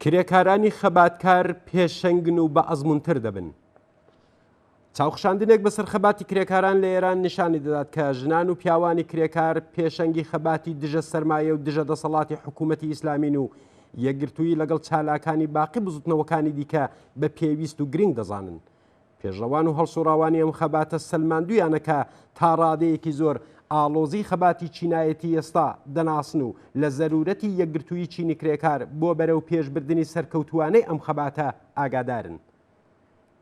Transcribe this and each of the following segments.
کرێکارانی خەباتکار پێشەنگن و بە ئەزموونتر دەبن. چاوخشاندنێک بەسەر خەباتی کرێکاران لە ئێران نیشانی دەدات کە ژنان و پیاوانی کرێکار پێشەنگی خەباتی دژە سەرمایە و دژە دەسەڵاتی حکوومەتی ئیسلامین و یەکگرتووی لەگەڵ چالاکانی باقی بزوتنەوەکانی دیکە بە پێویست و گرنگ دەزانن. پێشڕەوان و هەڵسوڕاوانی ئەم خەباتە سەلماندویانەکە تا ڕادەیەکی زۆر ئاڵۆزی خەباتی چینایەتی ئێستا دەناسن و لە زەرورەتی یەکگرتووی چینی کرێکار بۆ بەرەو پێشبردننی سەرکەوتوانەی ئەم خەباتە ئاگادارن.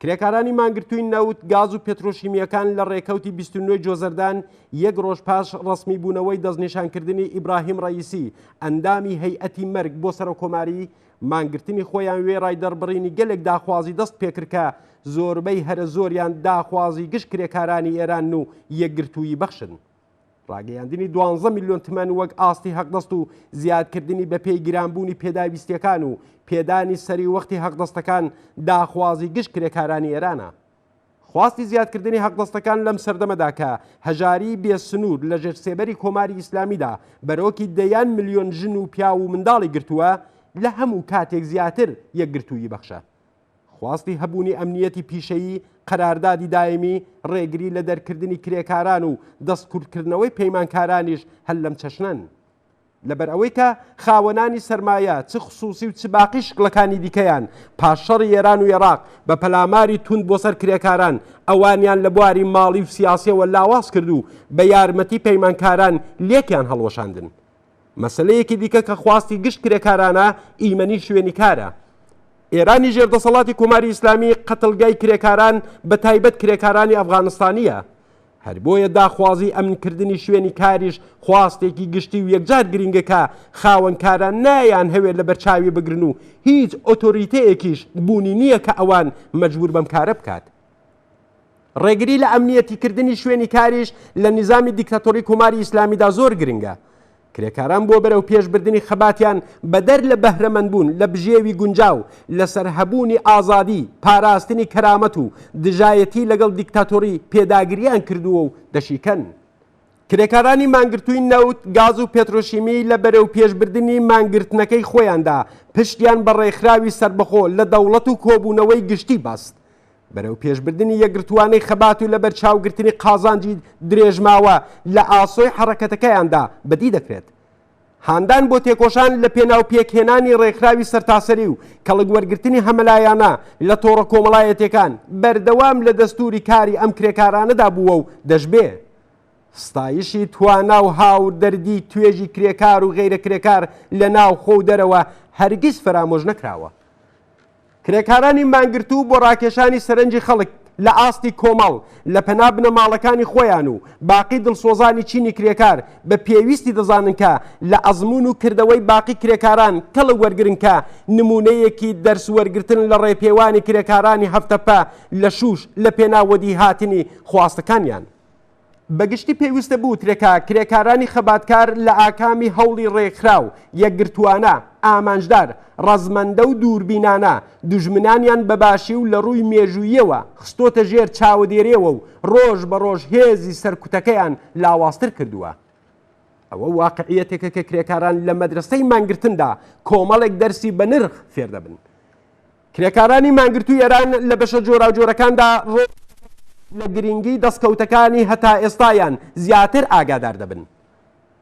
کرێکارانی مانگرتووی نەوت گاز و پێترۆشیمیەکان لە ڕێکەوتی 29 جۆزەردان یەک ڕۆژ پاش ڕسمی بوونەوەی دەستنیشانکردنی ئیبراهیم ڕەئیسی ئەندامی هەیئەتی مەرگ بۆ سەرۆکۆماری مانگرتنی خۆیان وێ ڕای دەربڕینی گەلێک داخوازی دەست پێکردکە زۆربەی هەرە زۆریان داخوازی گشت کرێکارانی ئێران و یەکگرتووی بەخشن. ڕاگەیاندنی 12 میلیۆن تمەن وەک ئاستی حەقدەست و زیادکردنی بە پێی گرانبوونی پێداویستیەکان و پێدانی سەری وەختی حەقدەستەکان داخوازی گشت کرێکارانی ئێرانە. خواستی زیادکردنی حەقدەستەکان لەم سەردەمەدا کە هەژاری بێسنوور لە ژێرسێبەری کۆماری ئیسلامیدا بەرۆکی دەیان میلیۆن ژن و پیا و منداڵی گرتووە لە هەموو کاتێک زیاتر یەکگرتووی بەخشە. خواستی هەبوونی ئەمنیەتی پیشەیی قەراردادی دایمی ڕێگری لە دەرکردنی کرێکاران و دەستکوردکردنەوەی پەیمانکارانیش هەل لەم چەشنن. لەبەر ئەوەی کە خاوەنانی سەرمایە چ خصوصی و چ باقی شکڵەکانی دیکەیان پاشەڕی ئێران و عێراق بە پەلاماری توند بۆ سەر کرێکاران ئەوانیان لە بواری ماڵی و سیاسیەوە لاواز کرد و بە یارمەتی پەیمانکاران لێکیان هەڵوەشاندن. مەسەلەیەکی دیکە کە خواستی گشت کرێکارانە ئیمەنی شوێنی کارە. ئێرانی ژێردەسەڵاتی کۆماری ئیسلامی قەتڵگای کرێکاران بە تایبەت کرێکارانی ئەفغانستانیە. هەر بۆیە داخوازی ئەمنکردنی شوێنی کاریش خواستێکی گشتی و یەکجار گرنگەکە خاوەنکاران نایان هەوێت لە بەرچاوی بگرن و هیچ ئۆتۆریتەیەکیش بوونی نییە کە ئەوان مەجبور بەم کارە بکات. ڕێگری لە ئەمنیەتیکردنی شوێنی کاریش لە نیزامی دیکتاتۆری کۆماری ئیسلامیدا زۆر گرنگە. کرێکاران بۆ بەرەو پێشبردننی خەباتیان بەدەر لە بەهرەمەندبوون لە بژێوی گونجاو لەسەر هەبوونی ئازادی پاراستنی کەرامەت و دژایەتی لەگەڵ دیکتاتۆری پێداگریان کردووە و دەشیکەن. کرێکارانی مانگرتووی نەوت گاز و پێترۆشیمی لە بەرەو پێشبردننی مانگرتنەکەی خۆیاندا پشتیان بە ڕێکخراوی سربەخۆ لە دەوڵەت و کۆبوونەوەی گشتی باست. بەرەو پێشبردننی یەکگرتوانەی خەبات و لەبەر چاوگرتنی قازانجی درێژماوە لە ئاسۆی حرەکەتەکەیاندا بەدی دەکرێت. هاندان بۆ تێکۆشان لە پێناو پێکهێنانی ڕێکخراوی سەرتاسەری و کەڵک وەرگرتنی هەمەلایانە لە تۆڕە کۆمەڵایەتەکان بەردەوام لە دەستوری کاری ئەم کرێکارانەدا بووە و دەشبێ. ستایشی توانا و هاوردەردی توێژی کرێکار و غەیرە کرێکار لە ناو خۆ و دەرەوە هەرگیز فرامۆژ نەکراوە. کرێکارانی مانگرتوو بۆ ڕاکێشانی سەرنجی خەڵک لە ئاستی کۆمەڵ لە پەنا بنەماڵەکانی خۆیان و باقی دڵسۆزانی چینی کرێکار بە پێویستی دەزانن کە لە ئەزمون و کردەوەی باقی کرێکاران کەڵە وەرگرن کە نمونەیەکی دەرس وەرگرتن لە ڕێپێوانی کرێکارانی هەفتەپە لە شوش لە پێناوەدی هاتنی خواستەکانیان. بەگشتی پێویستە بوترێکە کرێکارانی خەباتکار لە ئاکامی هەوڵی ڕێکخراو یەکگرتووانە ئامانجدار ڕەزمەندە و دووربینانە دوژمنانیان بەباشی و لە ڕووی مێژوویەوە خستۆتە ژێر چاودێرێەوە و ڕۆژ بە ڕۆژ هێزی سەرکوتەکەیان لاوااستر کردووە. ئەوە واقعیەتێکە کە کرێکاران لە مەدرسەی مانگرتندا کۆمەڵێک دەرسی بە نرخ فێر دەبن. کرێکارانی مانگرتووی ئێران لە بەشە جۆراوجۆرەکاندا لە گرنگی دەستکەوتەکانی هەتا ئێستایان زیاتر ئاگادار دەبن.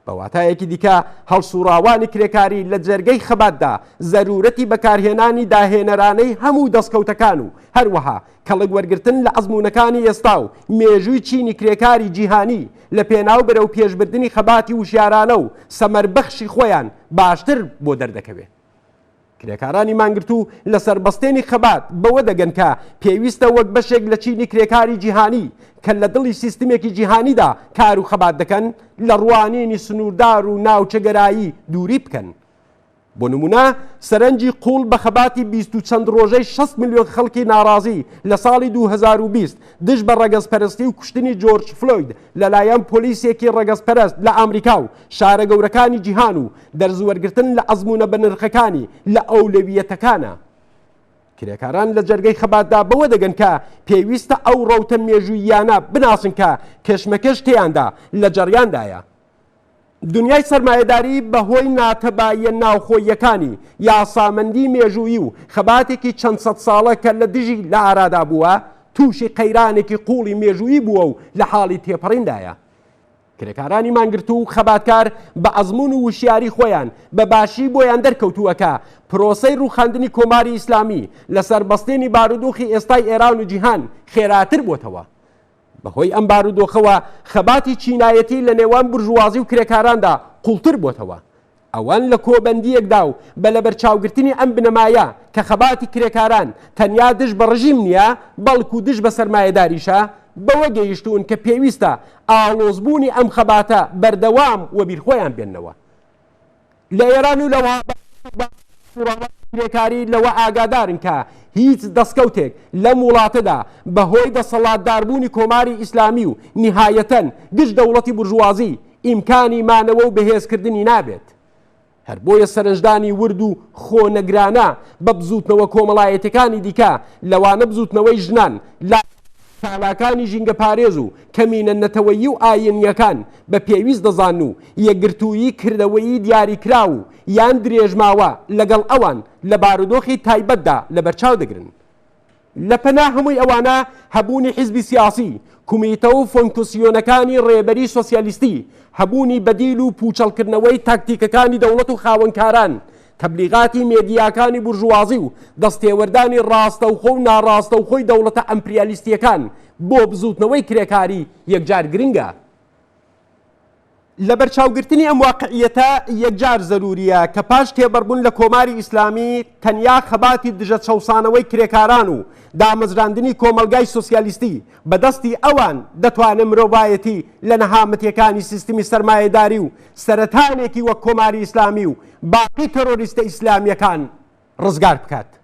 بەواتایەکی دیکە هەڵسوڕاوانی کرێکاری لە جەرگەی خەباتدا زەرورەتی بەکارهێنانی داهێنەرانەی هەموو دەستکەوتەکان و هەروەها کەڵک وەرگرتن لە ئەزمونەکانی ئێستا و مێژووی چینی کرێکاری جیهانی لە پێناو بەرەو پێشبردننی خەباتی وشیارانە و سەمەربەخشی خۆیان باشتر بۆ دەردەکەوێت. کرێکارانی مانگرتوو لە سەربەستێنی خەبات بەوە دەگەن کە پێویستە وەک بەشێک لە چینی کرێکاری جیهانی کە لە دڵی سیستمێکی جیهانیدا کار و خەبات دەکەن لە ڕوانینی سنووردار و ناوچەگەرایی دووری بکەن. بۆ نمونە سەرنجی قوڵ بە خەباتی 20 و چەند ڕۆژەی 6 میلیۆن خەڵکی ناڕازی لە ساڵی 2020 دژ بە ڕەگەزپەرستی و کوشتنی جۆرج فلۆید لەلایەن پۆلیسێکی ڕەگەزپەرست لە ئەمریکا و شارە گەورەکانی جیهان و دەرزوەرگرتن لە ئەزمونە بەنرخەکانی لە ئەولەویەتەکانە. کرێکاران لە جەرگەی خەباتدا بەوە دەگەن کە پێویستە ئەو ڕەوتە مێژوویانە بناسن کە کەشمەکەش تێیاندا لە جەڕیاندایە. دنیای سەرمایەداری بەهۆی ناتەباییە ناوخۆییەکانی یاسامەندی مێژوویی و خەباتێکی چەند سەد ساڵە کە لە دژی لە ئارادا بووە تووشی قەیرانێکی قوڵی مێژوویی بووە و لە حاڵی تێپەڕیندایە. کرێکارانی مانگرتو و خەباتکار بە ئەزمون و وشیاری خۆیان بە باشی بۆیان دەرکەوتووەکە پرۆسەی ڕووخاندنی کۆماری ئیسلامی لەسەر بەستێنی بارودۆخی ئێستای ئێران و جیهان خێراتر بۆتەوە. بەهۆی ئەم بارودۆخەوە خەباتی چینایەتی لە نێوان بورژوازی و کرێکاراندا قوڵتر بۆتەوە. ئەوان لە کۆبەندیەکدا و بە لە بەرچاوگرتنی ئەم بنەمایە کە خەباتی کرێکاران تەنیا دژ بە ڕژیم نییە بەڵکو دژ بە سەرمایەداریشە بەوە گەیشتون کە پێویستە ئاڵۆزبوونی ئەم خەباتە بەردەوام و بیرخۆیان بێننەوە. لە ئێران و لەوە کرێکاری لەوە ئاگادارن کە هیچ دەستکەوتێک لەم وڵاتەدا بەهۆی دەسەڵاتداربوونی کۆماری ئیسلامی و نهایەتەن گشت دەوڵەتی بورژوازی ئیمکانی مانەوە و بەهێزکردنی نابێت. هەر بۆیە سەرنجدانی ورد و خۆنەگرانە بە بزوتنەوە کۆمەڵایەتەکانی دیکە لەوانە بزوتنەوەی ژنان لا چالاکانی ژینگە پارێز و کەمینە نەتەوەیی و ئاینیەکان بە پێویست دەزان و یەکگرتوویی کردەوەیی دیاریکرا و یان درێژماوە لەگەڵ ئەوان لە بارودۆخی تایبەتدا لە بەرچاو دەگرن. لە پەنا هەمووی ئەوانە هەبوونی حیزبی سیاسی، کومیتە و فۆنکسیۆنەکانی ڕێبەری سۆسیالیستی، هەبوونی بەدیل و پوچەڵکردنەوەی تاکتیکەکانی دەوڵەت و خاوەنکاران، تەبلیغاتی مێدیاکانی بورژوازی و دەستێوەردانی ڕاستەوخۆ و ناڕاستەوخۆی دەوڵەتە ئەمپریالیستیەکان بۆ بزوتنەوەی کرێکاری یەکجار گرنگە. لە بەرچاوگرتنی ئەم واقعیەتە یەکجار زەروریە کە پاش تێبەربوون لە کۆماری ئیسلامی تەنیا خەباتی دژە چەوسانەوەی کرێکاران و دامەزراندنی کۆمەلگای سۆسیالیستی بەدەستی ئەوان دەتوانێت مرۆڤایەتی لە نەهامەتیەکانی سیستمی سەرمایەداری و سەرەتانێکی وەک کۆماری ئیسلامی و باقی تەرۆریستە ئیسلامیەکان ڕزگار بکات.